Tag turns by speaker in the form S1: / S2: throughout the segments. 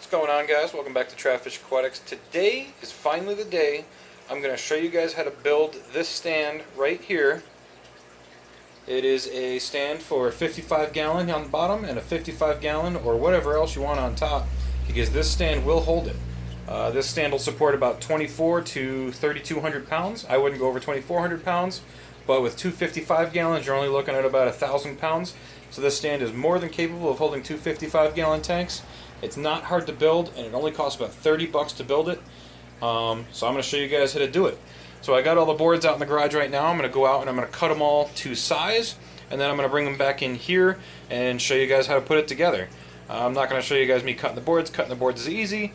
S1: What's going on, guys? Welcome back to Trafish Aquatics. Today is finally the day I'm going to show you guys how to build this stand right here. It is a stand for a 55 gallon on the bottom and a 55 gallon or whatever else you want on top, because this stand will hold it. This stand will support about 24 to 3,200 pounds. I wouldn't go over 2,400 pounds, but with two 55 gallons you're only looking at about 1,000 pounds. So this stand is more than capable of holding two 55 gallon tanks. It's not hard to build, and it only costs about 30 bucks to build it. So I'm going to show you guys how to do it. So I got all the boards out in the garage right now. I'm going to go out and I'm going to cut them all to size, and then I'm going to bring them back in here and show you guys how to put it together. I'm not going to show you guys me cutting the boards. Cutting the boards is easy.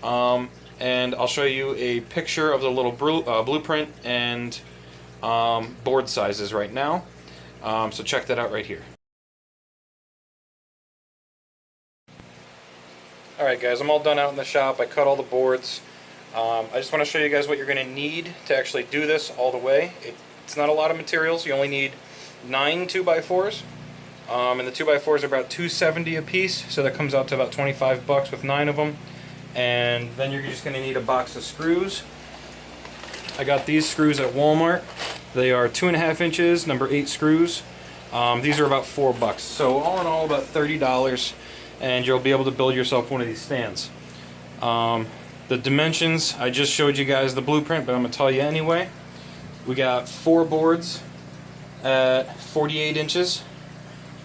S1: And I'll show you a picture of the little blueprint and board sizes right now. So check that out right here. Alright guys, I'm all done out in the shop. I cut all the boards. I just want to show you guys what you're going to need to actually do this all the way. It's not a lot of materials. You only need 9 2x4s. And the 2x4s are about $2.70 a piece, so that comes out to about 25 bucks with 9 of them. And then you're just going to need a box of screws. I got these screws at Walmart. They are 2.5 inches, number 8 screws. These are about 4 bucks. So all in all, about $30. And you'll be able to build yourself one of these stands. The dimensions, I just showed you guys the blueprint, but I'm going to tell you anyway. We got 4 boards at 48 inches.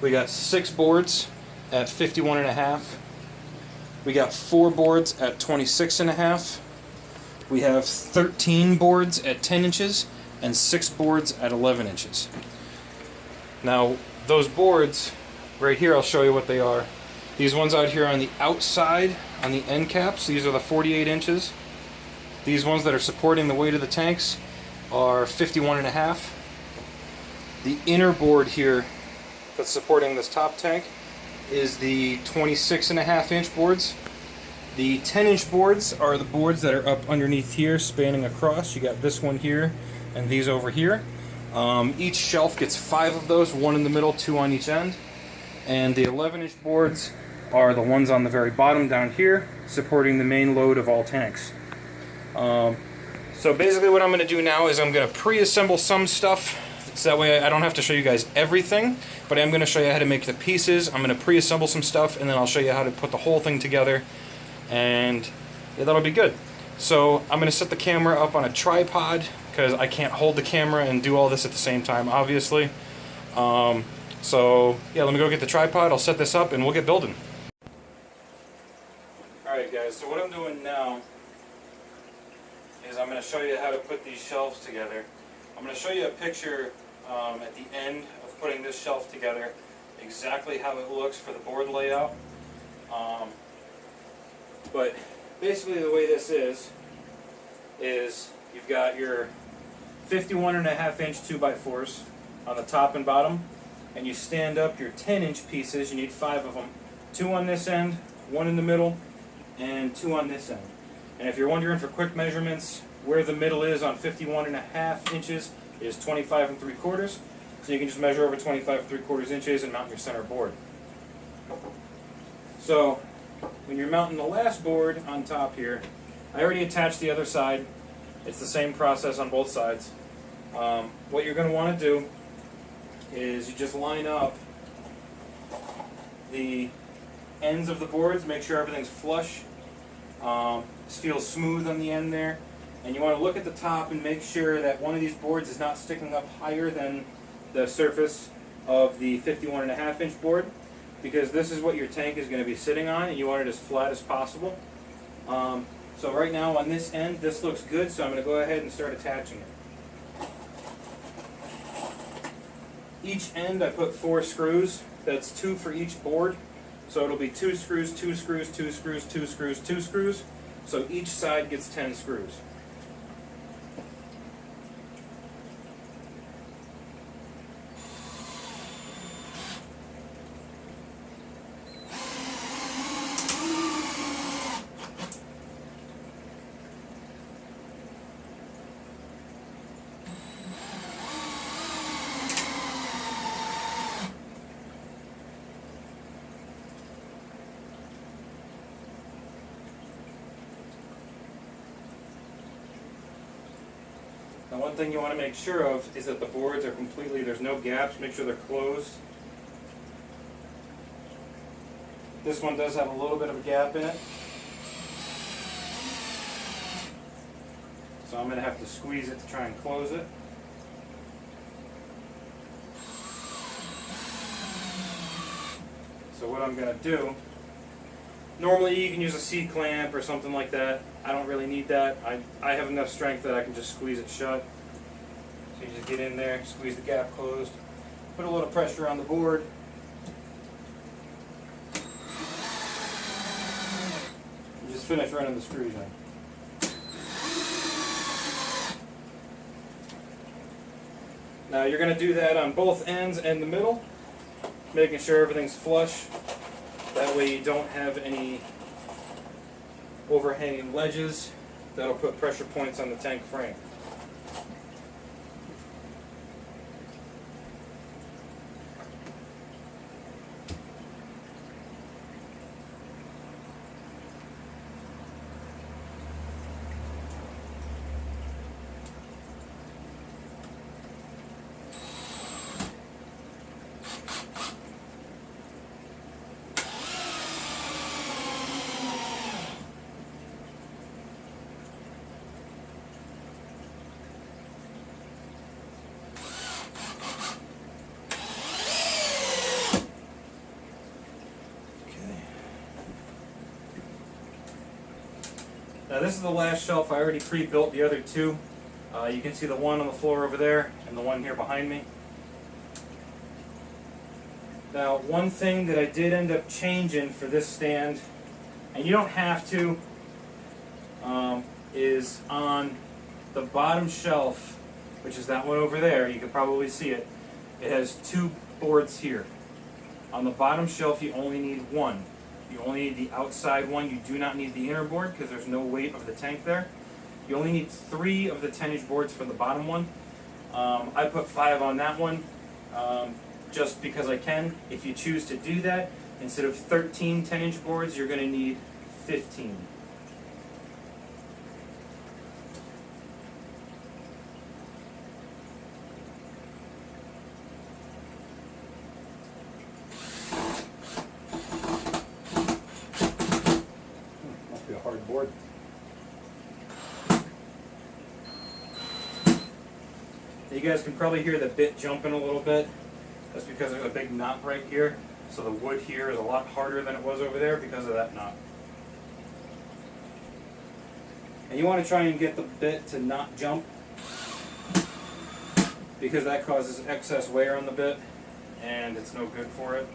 S1: We got 6 boards at 51.5. We got 4 boards at 26.5. We have 13 boards at 10 inches and 6 boards at 11 inches. Now, those boards right here, I'll show you what they are. These ones out here on the outside, on the end caps, these are the 48 inches. These ones that are supporting the weight of the tanks are 51.5. The inner board here that's supporting this top tank is the 26.5 inch boards. The 10 inch boards are the boards that are up underneath here, spanning across. You got this one here and these over here. Each shelf gets 5 of those, 1 in the middle, 2 on each end. And the 11 inch boards are the ones on the very bottom down here, supporting the main load of all tanks. So basically what I'm going to do now is I'm going to pre-assemble some stuff, so that way I don't have to show you guys everything, but I'm going to show you how to make the pieces. I'm going to pre-assemble some stuff, and then I'll show you how to put the whole thing together, and yeah, that'll be good. So I'm going to set the camera up on a tripod, because I can't hold the camera and do all this at the same time, obviously. So yeah, let me go get the tripod, I'll set this up, and we'll get building. Alright guys, so what I'm doing now is I'm going to show you how to put these shelves together. I'm going to show you a picture at the end of putting this shelf together, exactly how it looks for the board layout. But basically the way this is you've got your 51.5 inch 2x4s on the top and bottom, and you stand up your 10 inch pieces. You need 5 of them. 2 on this end, 1 in the middle, and 2 on this end. And if you're wondering for quick measurements, where the middle is on 51.5 inches is 25 3/4. So you can just measure over 25 3/4 inches and mount your center board. So when you're mounting the last board on top here, I already attached the other side. It's the same process on both sides. What you're going to want to do is you just line up the ends of the boards, make sure everything's flush. This feels smooth on the end there. And you want to look at the top and make sure that one of these boards is not sticking up higher than the surface of the 51.5 inch board, because this is what your tank is going to be sitting on, and you want it as flat as possible. So right now on this end, this looks good, so I'm going to go ahead and start attaching it. Each end I put 4 screws. That's 2 for each board. So it'll be 2 screws, 2 screws, 2 screws, 2 screws, 2 screws. So each side gets 10 screws. Now one thing you want to make sure of is that the boards are completely, there's no gaps, make sure they're closed. This one does have a little bit of a gap in it. So I'm going to have to squeeze it to try and close it. So what I'm going to do, normally you can use a C-clamp or something like that. I don't really need that. I have enough strength that I can just squeeze it shut. So you just get in there, squeeze the gap closed, put a little pressure on the board. And just finish running the screws in. Now you're going to do that on both ends and the middle, making sure everything's flush. That way you don't have any overhanging ledges that'll put pressure points on the tank frame. Now this is the last shelf. I already pre-built the other two. You can see the one on the floor over there and the one here behind me. Now one thing that I did end up changing for this stand, and you don't have to, is on the bottom shelf, which is that one over there, you can probably see it. It has two boards here. On the bottom shelf you only need one. You only need the outside one. You do not need the inner board because there's no weight of the tank there. You only need 3 of the 10-inch boards for the bottom one. I put 5 on that one just because I can. If you choose to do that, instead of 13 10-inch boards, you're going to need 15. Board. You guys can probably hear the bit jumping a little bit. That's because there's a big knot right here. So the wood here is a lot harder than it was over there because of that knot. And you want to try and get the bit to not jump because that causes excess wear on the bit and it's no good for it.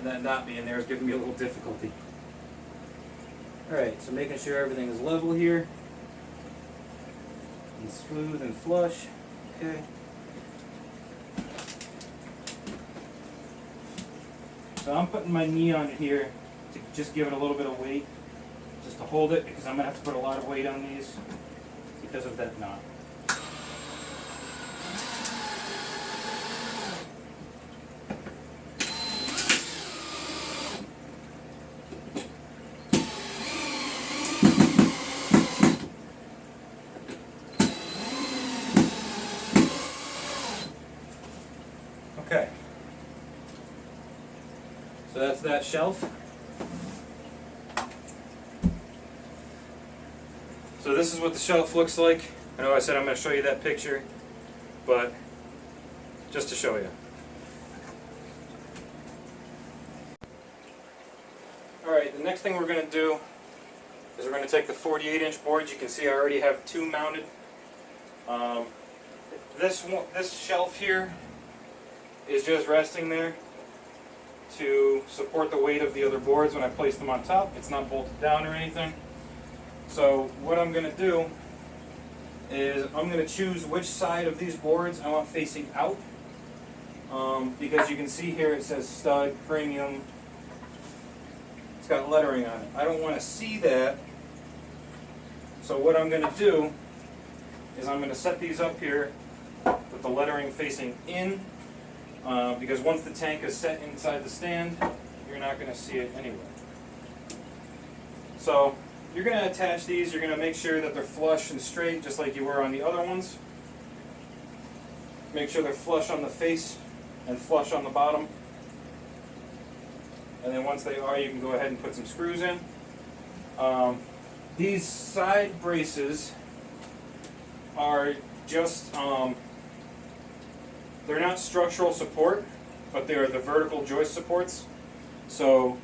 S1: That knot being there is giving me a little difficulty. Alright, so making sure everything is level here and smooth and flush. Okay. So I'm putting my knee on it here to just give it a little bit of weight, just to hold it, because I'm going to have to put a lot of weight on these because of that knot. Okay, so that's that shelf. So this is what the shelf looks like. I know I said I'm going to show you that picture, but just to show you. Alright, the next thing we're going to do is we're going to take the 48-inch boards. You can see I already have 2 mounted. This shelf here is just resting there to support the weight of the other boards when I place them on top. It's not bolted down or anything. So what I'm going to do is I'm going to choose which side of these boards I want facing out, because you can see here it says stud, premium, it's got lettering on it. I don't want to see that. So what I'm going to do is I'm going to set these up here with the lettering facing in, because once the tank is set inside the stand, you're not going to see it anyway. So you're going to attach these, you're going to make sure that they're flush and straight just like you were on the other ones. Make sure they're flush on the face and flush on the bottom. And then once they are, you can go ahead and put some screws in. These side braces are just, they're not structural support, but they are the vertical joist supports. So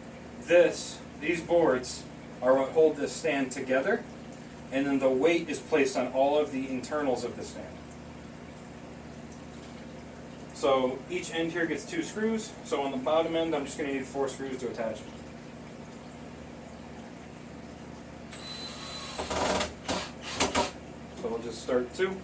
S1: these boards are what hold this stand together, and then the weight is placed on all of the internals of the stand. So each end here gets 2 screws, so on the bottom end I'm just going to need 4 screws to attach it. So we'll just start 2.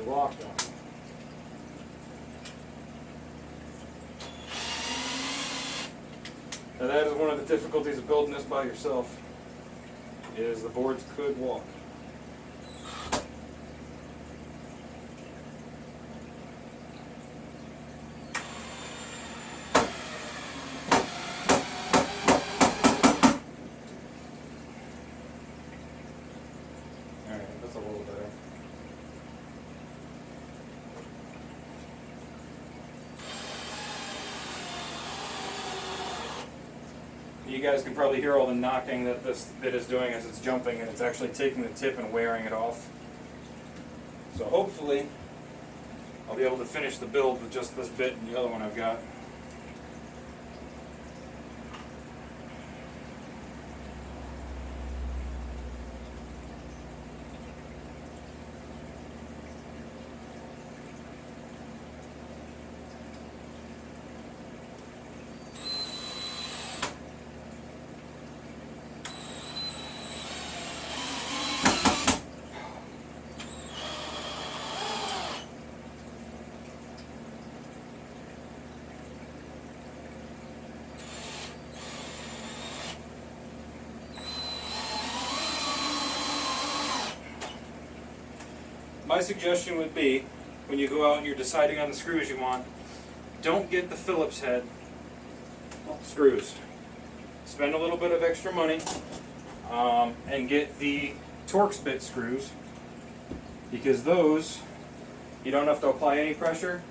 S1: Locked on. Now that is one of the difficulties of building this by yourself, is the boards could walk. Alright, that's a little better. You guys can probably hear all the knocking that this bit is doing as it's jumping, and it's actually taking the tip and wearing it off. So hopefully I'll be able to finish the build with just this bit and the other one I've got. My suggestion would be, when you go out and you're deciding on the screws you want, don't get the Phillips head screws. Spend a little bit of extra money and get the Torx bit screws, because those, you don't have to apply any pressure.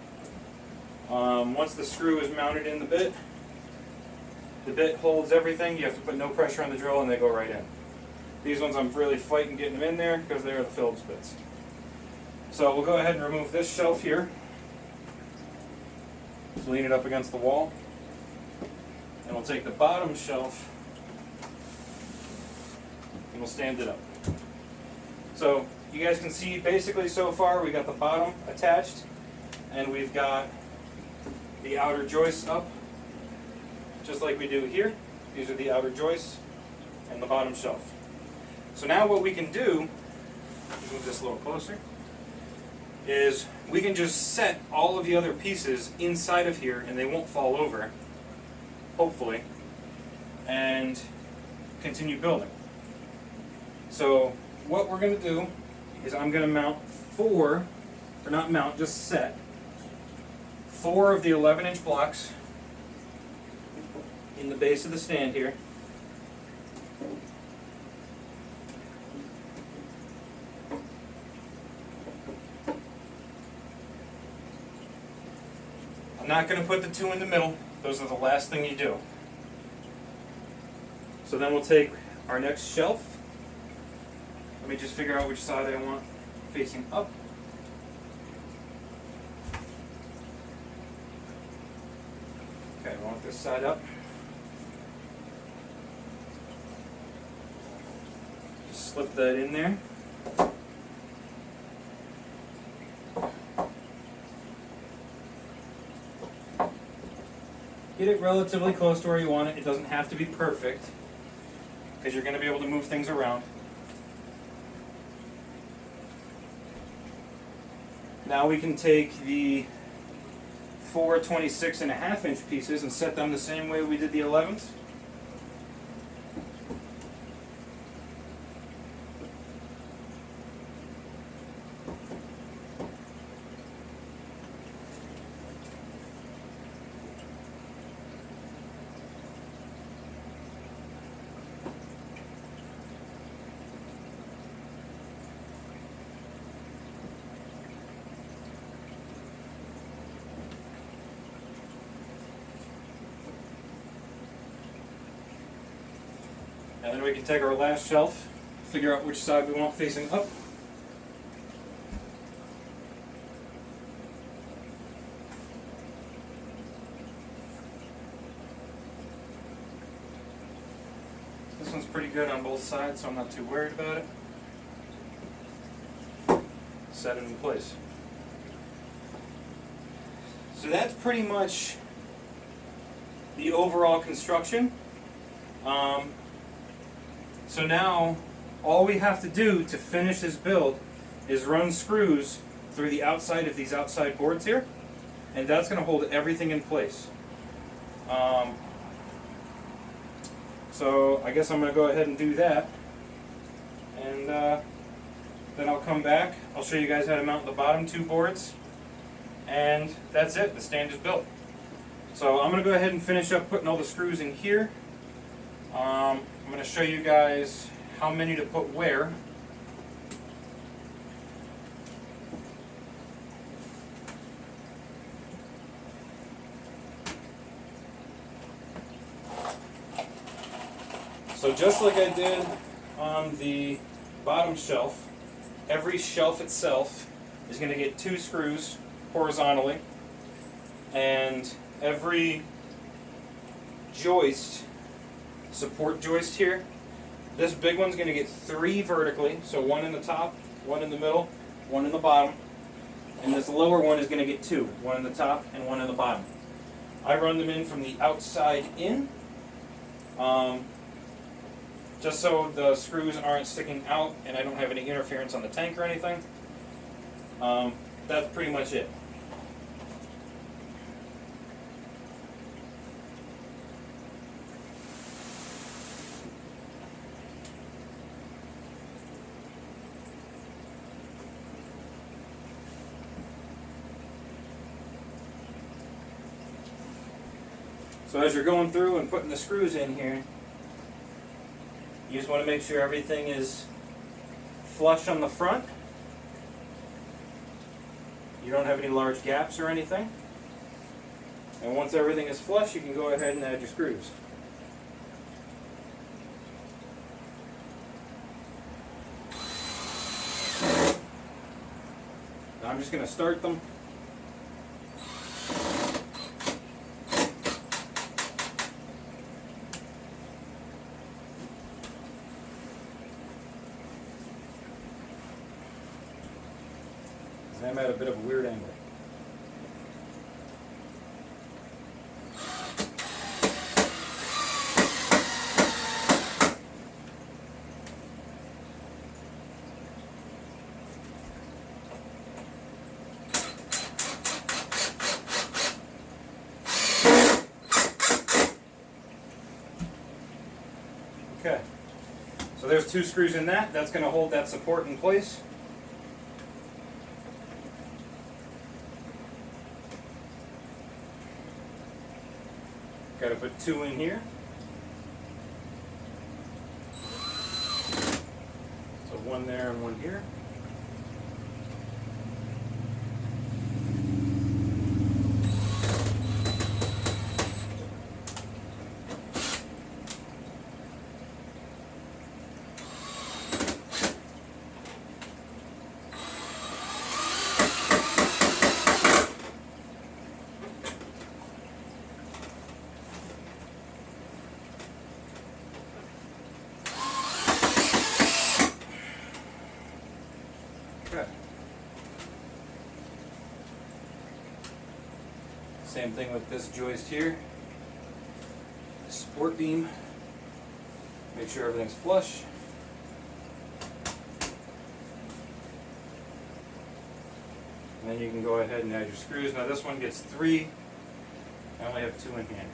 S1: Once the screw is mounted in the bit holds everything. You have to put no pressure on the drill and they go right in. These ones I'm really fighting getting them in there because they are the Phillips bits. So we'll go ahead and remove this shelf here. Just lean it up against the wall. And we'll take the bottom shelf and we'll stand it up. So you guys can see basically so far we got the bottom attached and we've got the outer joists up just like we do here. These are the outer joists and the bottom shelf. So now what we can do, move this a little closer, is we can just set all of the other pieces inside of here and they won't fall over, hopefully, and continue building. So what we're going to do is I'm going to mount just set 4 of the 11-inch blocks in the base of the stand here. I'm not going to put the 2 in the middle. Those are the last thing you do. So then we'll take our next shelf. Let me just figure out which side I want facing up. Okay, I want this side up. Just slip that in there. Get it relatively close to where you want it. It doesn't have to be perfect because you're going to be able to move things around. Now we can take the 4 26.5-inch pieces and set them the same way we did the 11s. And then we can take our last shelf, figure out which side we want facing up. This one's pretty good on both sides, so I'm not too worried about it. Set it in place. So that's pretty much the overall construction. So now, all we have to do to finish this build is run screws through the outside of these outside boards here, and that's going to hold everything in place. So I guess I'm going to go ahead and do that, and then I'll come back. I'll show you guys how to mount the bottom two boards, and that's it. The stand is built. So I'm going to go ahead and finish up putting all the screws in here. I'm going to show you guys how many to put where. So just like I did on the bottom shelf, every shelf itself is going to get 2 screws horizontally, and every joist, support joist here, this big one's going to get 3 vertically, so 1 in the top, 1 in the middle, 1 in the bottom, and this lower one is going to get 2, 1 in the top and 1 in the bottom. I run them in from the outside in, just so the screws aren't sticking out and I don't have any interference on the tank or anything. That's pretty much it. So as you're going through and putting the screws in here, you just want to make sure everything is flush on the front. You don't have any large gaps or anything. And once everything is flush, you can go ahead and add your screws. Now I'm just going to start them. I'm at a bit of a weird angle. Okay, so there's 2 screws in that. That's going to hold that support in place. Got to put 2 in here. So 1 there and 1 here. Same thing with this joist here. The support beam. Make sure everything's flush. And then you can go ahead and add your screws. Now this one gets 3. I only have 2 in hand.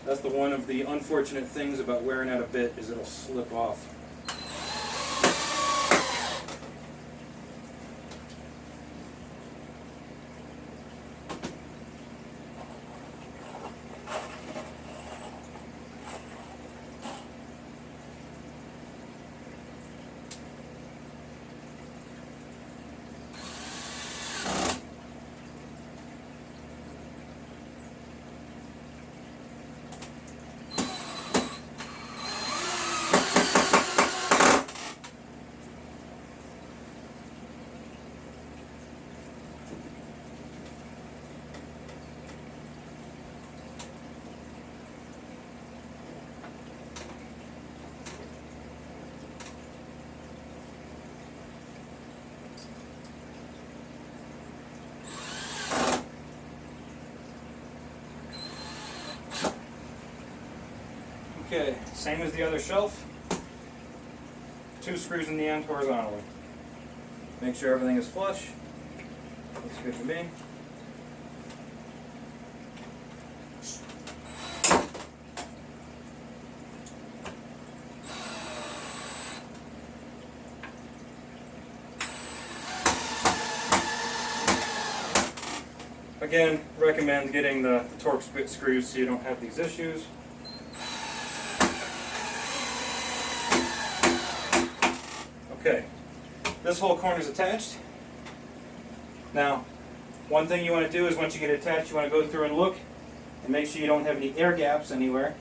S1: That's the one of the unfortunate things about wearing out a bit, is it'll slip off. Okay, same as the other shelf. 2 screws in the end horizontally. Make sure everything is flush. Looks good to me. Again, recommend getting the Torx bit screws so you don't have these issues. Okay, this whole corner is attached. Now, one thing you want to do is once you get it attached, you want to go through and look and make sure you don't have any air gaps anywhere.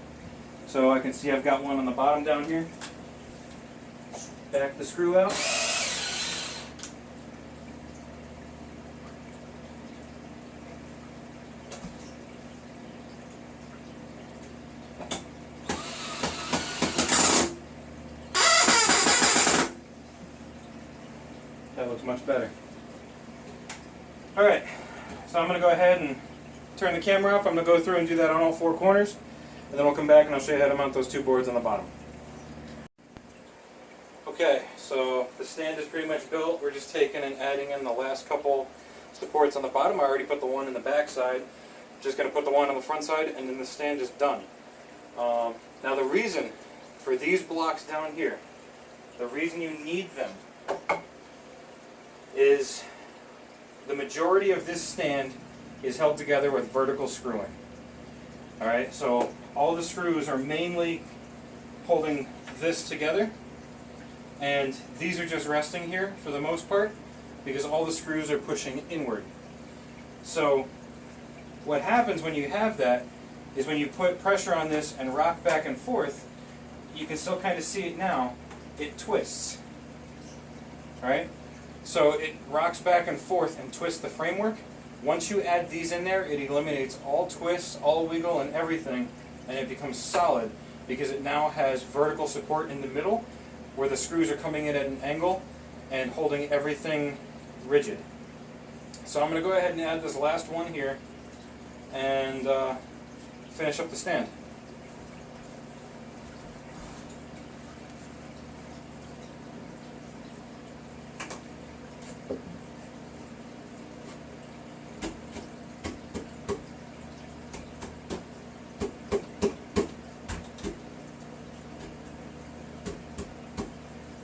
S1: So I can see I've got one on the bottom down here. Back the screw out. That looks much better. Alright, so I'm going to go ahead and turn the camera off. I'm going to go through and do that on all 4 corners, and then we'll come back and I'll show you how to mount those 2 boards on the bottom. Okay, so the stand is pretty much built. We're just taking and adding in the last couple supports on the bottom. I already put the one in the back side. Just going to put the one on the front side, and then the stand is done. Now the reason for these blocks down here, the reason you need them is the majority of this stand is held together with vertical screwing. Alright, so all the screws are mainly holding this together, and these are just resting here for the most part because all the screws are pushing inward. So what happens when you have that is when you put pressure on this and rock back and forth, you can still kind of see it now, it twists. Alright? So it rocks back and forth and twists the framework. Once you add these in there, it eliminates all twists, all wiggle, and everything, and it becomes solid because it now has vertical support in the middle where the screws are coming in at an angle and holding everything rigid. So I'm going to go ahead and add this last one here and finish up the stand.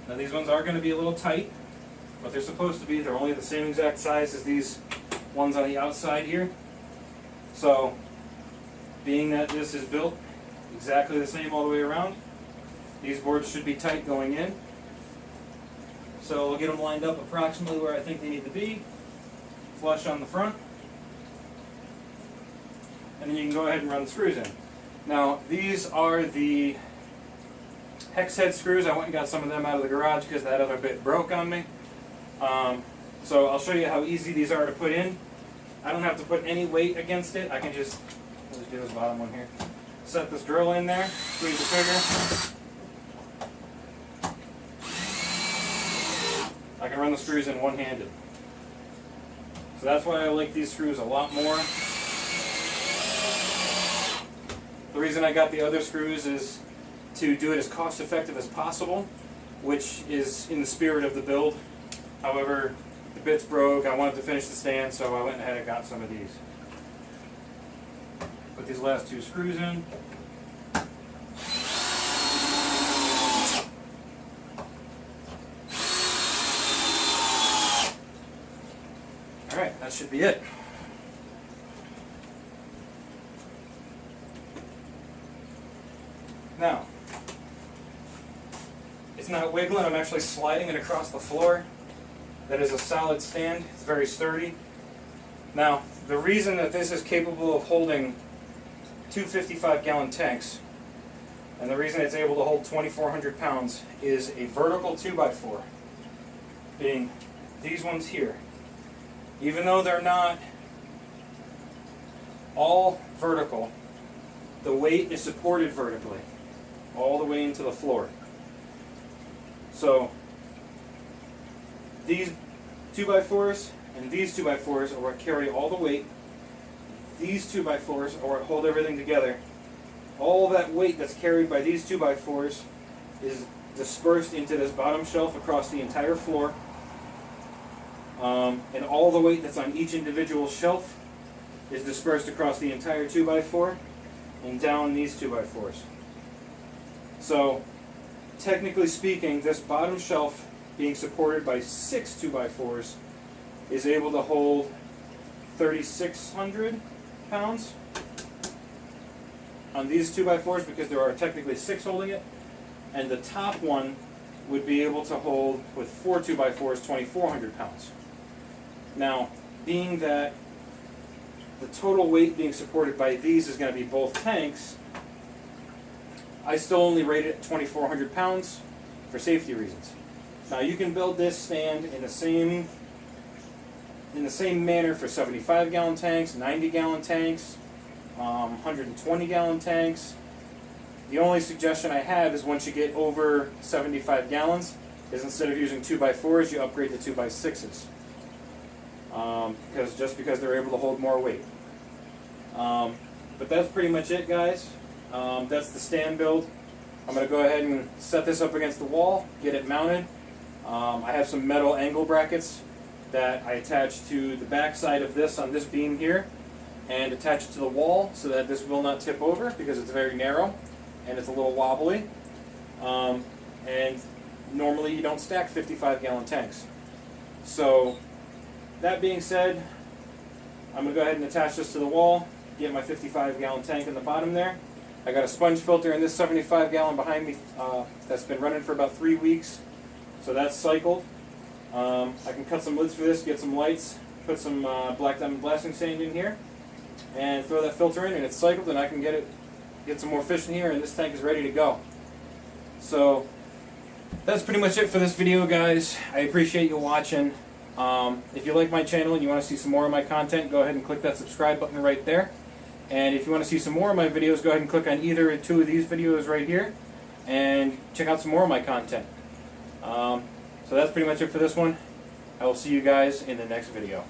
S1: Now these ones are going to be a little tight, but they're supposed to be. They're only the same exact size as these ones on the outside here. So, being that this is built exactly the same all the way around, these boards should be tight going in. So we'll get them lined up approximately where I think they need to be, flush on the front, and then you can go ahead and run the screws in. Now, these are the hex head screws. I went and got some of them out of the garage because that other bit broke on me. So I'll show you how easy these are to put in. I don't have to put any weight against it. I can just, let's do this bottom one here. Set this drill in there, squeeze the trigger. I can run the screws in one-handed. So that's why I like these screws a lot more. The reason I got the other screws is to do it as cost-effective as possible, which is in the spirit of the build. However, the bits broke, I wanted to finish the stand, so I went ahead and got some of these. Put these last two screws in. Alright, that should be it. Now, it's not wiggling, I'm actually sliding it across the floor. That is a solid stand, it's very sturdy. Now, the reason that this is capable of holding two 55-gallon tanks, and the reason it's able to hold 2,400 pounds, is a vertical 2x4, being these ones here. Even though they're not all vertical, the weight is supported vertically, all the way into the floor. So, these 2x4s and these 2x4s are what carry all the weight. These 2x4s are what hold everything together. All that weight that's carried by these 2x4s is dispersed into this bottom shelf across the entire floor. And all the weight that's on each individual shelf is dispersed across the entire 2x4 and down these 2x4s. So, technically speaking, this bottom shelf being supported by 6 2x4s is able to hold 3,600 pounds on these 2x4s because there are technically 6 holding it, and the top one would be able to hold, with 4 2x4s, 2,400 pounds. Now, being that the total weight being supported by these is going to be both tanks, I still only rate it at 2,400 pounds for safety reasons. Now, you can build this stand in the same manner for 75-gallon tanks, 90-gallon tanks, 120-gallon tanks. The only suggestion I have is once you get over 75 gallons, is instead of using 2x4s, you upgrade to 2x6s. Because they're able to hold more weight. But that's pretty much it, guys. That's the stand build. I'm going to go ahead and set this up against the wall, get it mounted. I have some metal angle brackets that I attach to the back side of this on this beam here, and attach it to the wall so that this will not tip over because it's very narrow and it's a little wobbly. And normally you don't stack 55-gallon tanks. So, that being said, I'm going to go ahead and attach this to the wall, get my 55-gallon tank in the bottom there. I got a sponge filter in this 75-gallon behind me that's been running for about 3 weeks, so that's cycled. I can cut some lids for this, get some lights, put some black diamond blasting sand in here, and throw that filter in, and it's cycled, and I can get some more fish in here, and this tank is ready to go. So, that's pretty much it for this video, guys. I appreciate you watching. If you like my channel and you want to see some more of my content, go ahead and click that subscribe button right there. And if you want to see some more of my videos, go ahead and click on either or two of these videos right here and check out some more of my content. So that's pretty much it for this one. I will see you guys in the next video.